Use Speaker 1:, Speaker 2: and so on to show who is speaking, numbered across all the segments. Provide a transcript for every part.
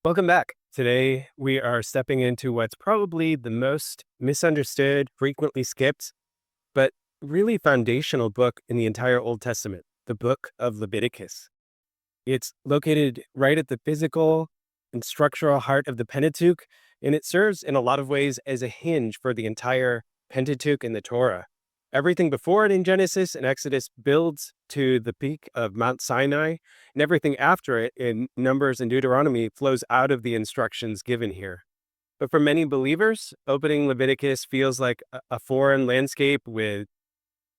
Speaker 1: Welcome back. Today, we are stepping into what's probably the most misunderstood, frequently skipped, but really foundational book in the entire Old Testament, the book of Leviticus. It's located right at the physical and structural heart of the Pentateuch, and it serves in a lot of ways as a hinge for the entire Pentateuch and the Torah. Everything before it in Genesis and Exodus builds to the peak of Mount Sinai, and everything after it in Numbers and Deuteronomy flows out of the instructions given here. But for many believers, opening Leviticus feels like a foreign landscape with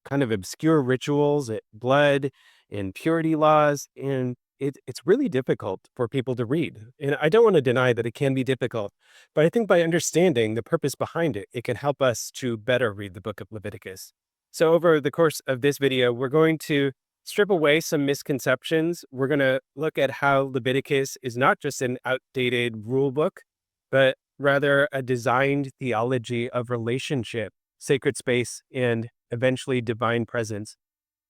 Speaker 1: kind of obscure rituals, blood, and purity laws, and it's really difficult for people to read. And I don't want to deny that it can be difficult, but I think by understanding the purpose behind it, it can help us to better read the book of Leviticus. So over the course of this video, we're going to strip away some misconceptions. We're going to look at how Leviticus is not just an outdated rule book, but rather a designed theology of relationship, sacred space, and eventually divine presence.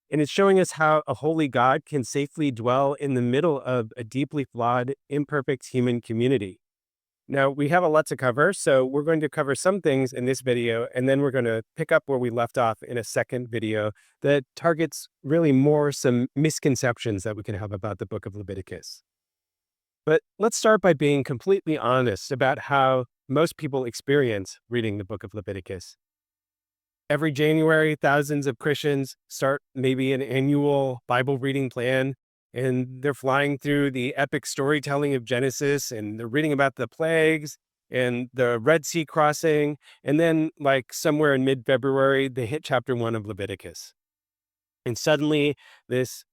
Speaker 1: And it's showing us how a holy God can safely dwell in the middle of a deeply flawed, imperfect human community. Now, we have a lot to cover, so we're going to cover some things in this video, and then we're going to pick up where we left off in a second video that targets really more some misconceptions that we can have about the book of Leviticus. But let's start by being completely honest about how most people experience reading the book of Leviticus. Every January, thousands of Christians start maybe an annual Bible reading plan, and they're flying through the epic storytelling of Genesis, and they're reading about the plagues and the Red Sea crossing. And then, like somewhere in mid-February, they hit chapter 1 of Leviticus. And suddenly, this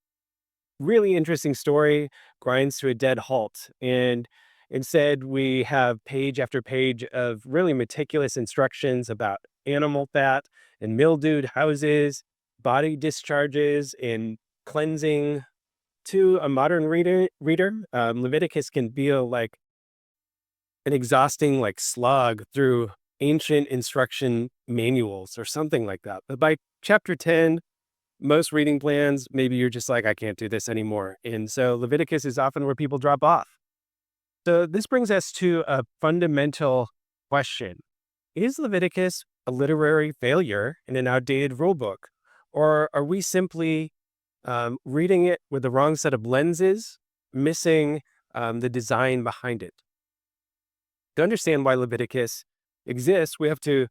Speaker 1: really interesting story grinds to a dead halt. And instead, we have page after page of really meticulous instructions about animal fat and mildewed houses, body discharges, and cleansing. To a modern reader, Leviticus can feel like an exhausting slog through ancient instruction manuals or something like that. But by chapter 10, most reading plans, maybe you're just like, I can't do this anymore. And so Leviticus is often where people drop off. So this brings us to a fundamental question. Is Leviticus a literary failure in an outdated rulebook? Or are we simply reading it with the wrong set of lenses, missing the design behind it? To understand why Leviticus exists, we have to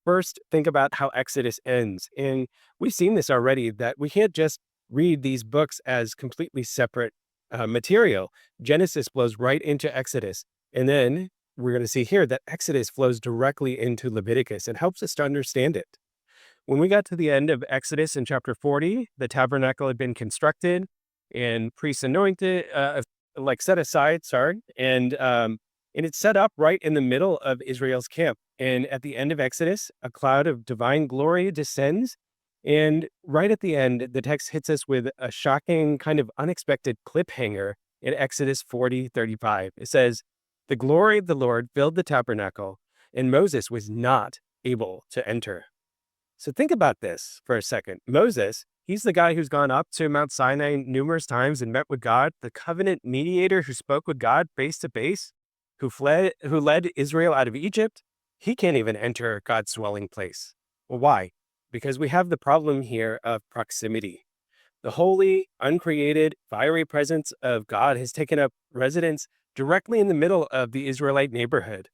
Speaker 1: first think about how Exodus ends. And we've seen this already, that we can't just read these books as completely separate material. Genesis flows right into Exodus. And then we're going to see here that Exodus flows directly into Leviticus and helps us to understand it. When we got to the end of Exodus in chapter 40, the tabernacle had been constructed and priests anointed, set aside, and it's set up right in the middle of Israel's camp. And at the end of Exodus, a cloud of divine glory descends. And right at the end, the text hits us with a shocking, kind of unexpected cliffhanger in Exodus 40:35. It says, "The glory of the Lord filled the tabernacle, and Moses was not able to enter." So think about this for a second. Moses, he's the guy who's gone up to Mount Sinai numerous times and met with God, the covenant mediator who spoke with God face to face, who led Israel out of Egypt. He can't even enter God's dwelling place. Well, why? Because we have the problem here of proximity. The holy, uncreated, fiery presence of God has taken up residence directly in the middle of the Israelite neighborhood.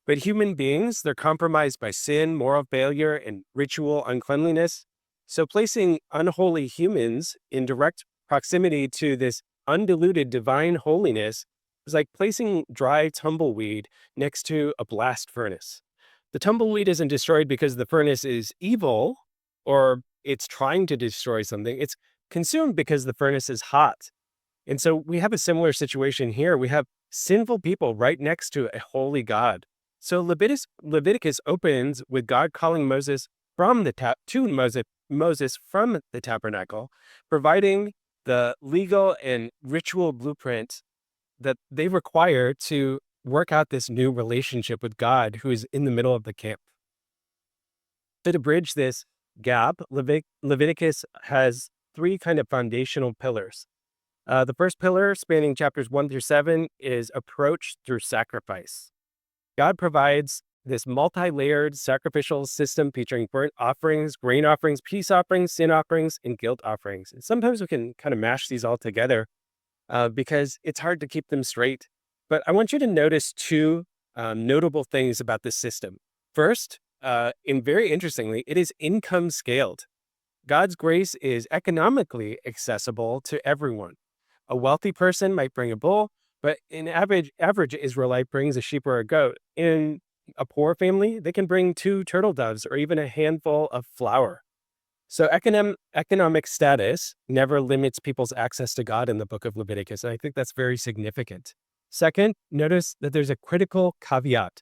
Speaker 1: But human beings, they're compromised by sin, moral failure, and ritual uncleanliness. So placing unholy humans in direct proximity to this undiluted divine holiness is like placing dry tumbleweed next to a blast furnace. The tumbleweed isn't destroyed because the furnace is evil or it's trying to destroy something. It's consumed because the furnace is hot. And so we have a similar situation here. We have sinful people right next to a holy God. So Leviticus opens with God calling Moses from Moses from the tabernacle, providing the legal and ritual blueprint that they require to work out this new relationship with God who is in the middle of the camp. So to bridge this gap, Leviticus has three kind of foundational pillars. The first pillar, spanning chapters 1 through 7, is approach through sacrifice. God provides this multi-layered sacrificial system featuring burnt offerings, grain offerings, peace offerings, sin offerings, and guilt offerings. And sometimes we can kind of mash these all together because it's hard to keep them straight. But I want you to notice two notable things about this system. First, and very interestingly, it is income scaled. God's grace is economically accessible to everyone. A wealthy person might bring a bull, but an average Israelite brings a sheep or a goat. In a poor family, they can bring 2 turtle doves or even a handful of flour. So economic status never limits people's access to God in the book of Leviticus, and I think that's very significant. Second, notice that there's a critical caveat.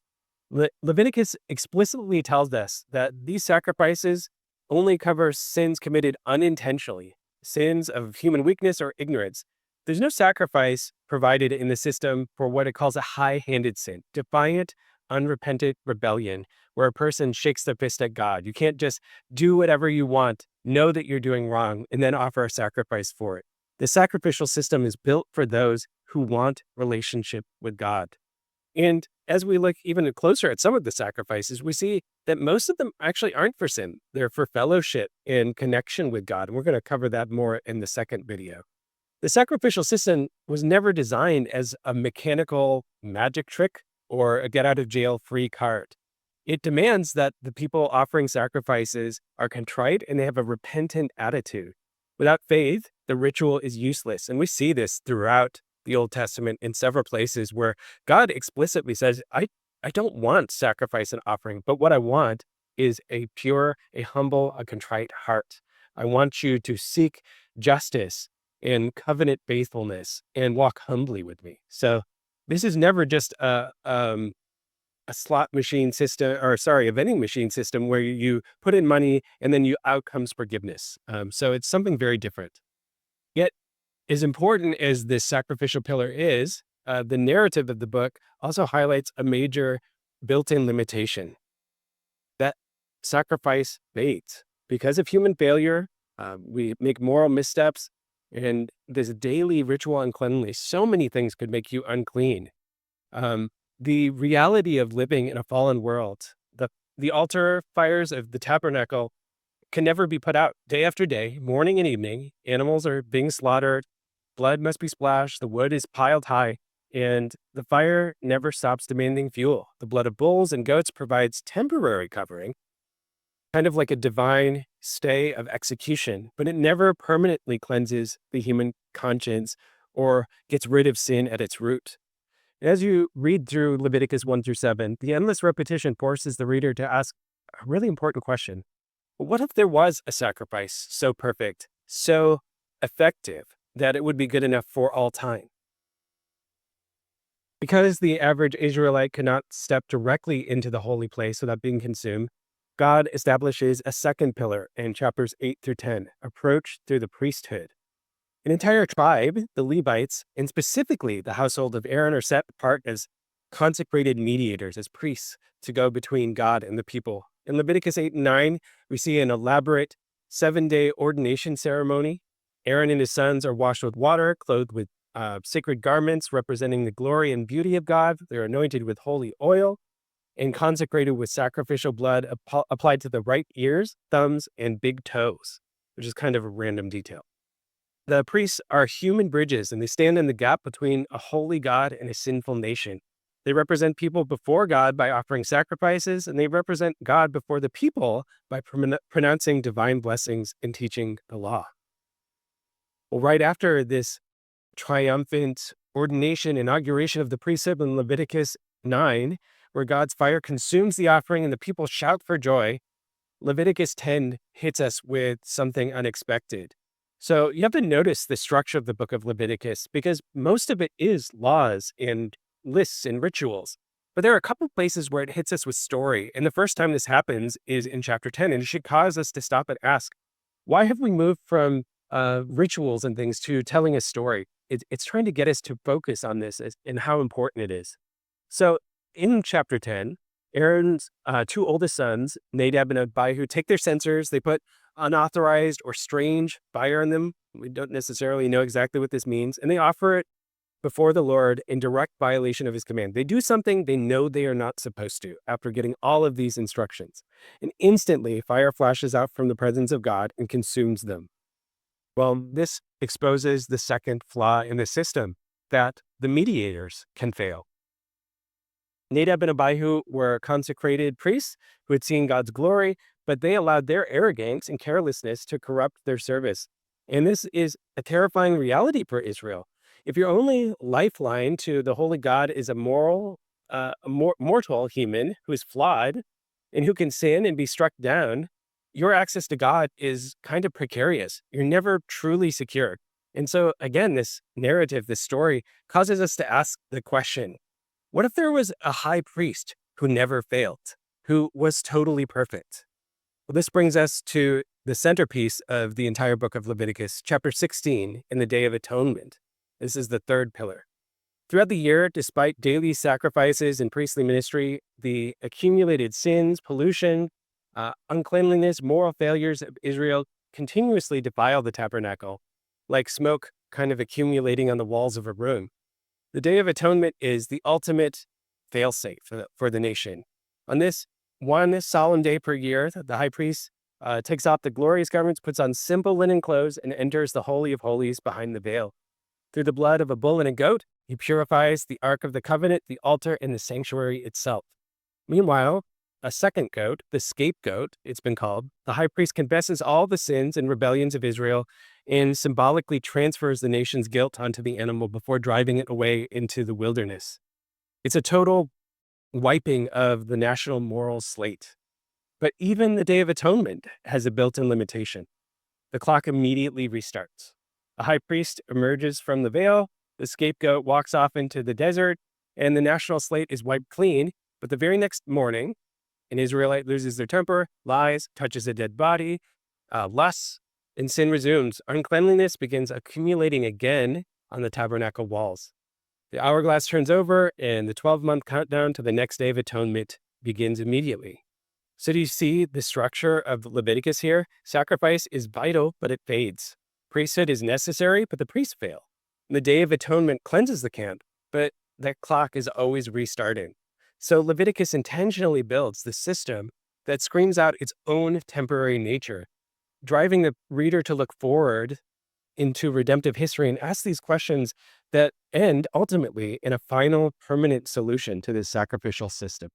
Speaker 1: Leviticus explicitly tells us that these sacrifices only cover sins committed unintentionally, sins of human weakness or ignorance. There's no sacrifice provided in the system for what it calls a high-handed sin, defiant, unrepentant rebellion, where a person shakes their fist at God. You can't just do whatever you want, know that you're doing wrong, and then offer a sacrifice for it. The sacrificial system is built for those who want relationship with God. And as we look even closer at some of the sacrifices, we see that most of them actually aren't for sin. They're for fellowship and connection with God. And we're going to cover that more in the second video. The sacrificial system was never designed as a mechanical magic trick or a get-out-of-jail-free card. It demands that the people offering sacrifices are contrite and they have a repentant attitude. Without faith, the ritual is useless. And we see this throughout the Old Testament in several places where God explicitly says, I don't want sacrifice and offering, but what I want is a pure, a humble, a contrite heart. I want you to seek justice and covenant faithfulness and walk humbly with me. So this is never just a slot machine system, or sorry, a vending machine system where you put in money and then out comes forgiveness. So it's something very different. Yet, as important as this sacrificial pillar is, the narrative of the book also highlights a major built-in limitation. That sacrifice fades. Because of human failure, we make moral missteps, and this daily ritual uncleanliness, so many things could make you unclean. The reality of living in a fallen world, the altar fires of the tabernacle can never be put out. Day after day, morning and evening, animals are being slaughtered, blood must be splashed, the wood is piled high, and the fire never stops demanding fuel. The blood of bulls and goats provides temporary covering, kind of like a divine stay of execution, but it never permanently cleanses the human conscience or gets rid of sin at its root. As you read through Leviticus 1 through 7, the endless repetition forces the reader to ask a really important question. What if there was a sacrifice so perfect, so effective, that it would be good enough for all time? Because the average Israelite could not step directly into the holy place without being consumed, God establishes a second pillar in chapters 8 through 10, approach through the priesthood. An entire tribe, the Levites, and specifically the household of Aaron, are set apart as consecrated mediators, as priests, to go between God and the people. In Leviticus 8 and 9, we see an elaborate 7-day ordination ceremony. Aaron and his sons are washed with water, clothed with sacred garments representing the glory and beauty of God. They're anointed with holy oil and consecrated with sacrificial blood applied to the right ears, thumbs, and big toes, which is kind of a random detail. The priests are human bridges, and they stand in the gap between a holy God and a sinful nation. They represent people before God by offering sacrifices, and they represent God before the people by pronouncing divine blessings and teaching the law. Well, right after this triumphant ordination, inauguration of the priesthood in Leviticus 9, where God's fire consumes the offering and the people shout for joy, Leviticus 10 hits us with something unexpected. So you have to notice the structure of the book of Leviticus, because most of it is laws and lists and rituals. But there are a couple places where it hits us with story. And the first time this happens is in chapter 10. And it should cause us to stop and ask, why have we moved from rituals and things to telling a story? It's trying to get us to focus on this and how important it is. So in chapter 10, Aaron's 2 oldest sons, Nadab and Abihu, take their censers. They put unauthorized or strange fire on them. We don't necessarily know exactly what this means. And they offer it before the Lord in direct violation of his command. They do something they know they are not supposed to after getting all of these instructions. And instantly, fire flashes out from the presence of God and consumes them. Well, this exposes the second flaw in the system, that the mediators can fail. Nadab and Abihu were consecrated priests who had seen God's glory, but they allowed their arrogance and carelessness to corrupt their service. And this is a terrifying reality for Israel. If your only lifeline to the holy God is a mortal human who is flawed and who can sin and be struck down, your access to God is kind of precarious. You're never truly secure. And so, again, this narrative, this story, causes us to ask the question, what if there was a high priest who never failed, who was totally perfect? Well, this brings us to the centerpiece of the entire book of Leviticus, chapter 16, in the Day of Atonement. This is the third pillar. Throughout the year, despite daily sacrifices and priestly ministry, the accumulated sins, pollution, uncleanliness, moral failures of Israel continuously defile the tabernacle, like smoke kind of accumulating on the walls of a room. The Day of Atonement is the ultimate failsafe for the nation. On this one solemn day per year, the high priest takes off the glorious garments, puts on simple linen clothes, and enters the Holy of Holies behind the veil. Through the blood of a bull and a goat, he purifies the Ark of the Covenant, the altar, and the sanctuary itself. Meanwhile, a second goat, the scapegoat, it's been called, the high priest confesses all the sins and rebellions of Israel and symbolically transfers the nation's guilt onto the animal before driving it away into the wilderness. It's a total wiping of the national moral slate. But even the Day of Atonement has a built-in limitation. The clock immediately restarts. A high priest emerges from the veil, the scapegoat walks off into the desert, and the national slate is wiped clean. But the very next morning, an Israelite loses their temper, lies, touches a dead body, lusts, and sin resumes. Uncleanliness begins accumulating again on the tabernacle walls. The hourglass turns over, and the 12-month countdown to the next Day of Atonement begins immediately. So do you see the structure of Leviticus here? Sacrifice is vital, but it fades. Priesthood is necessary, but the priests fail. The Day of Atonement cleanses the camp, but that clock is always restarting. So Leviticus intentionally builds the system that screams out its own temporary nature, driving the reader to look forward into redemptive history and ask these questions that end ultimately in a final permanent solution to this sacrificial system.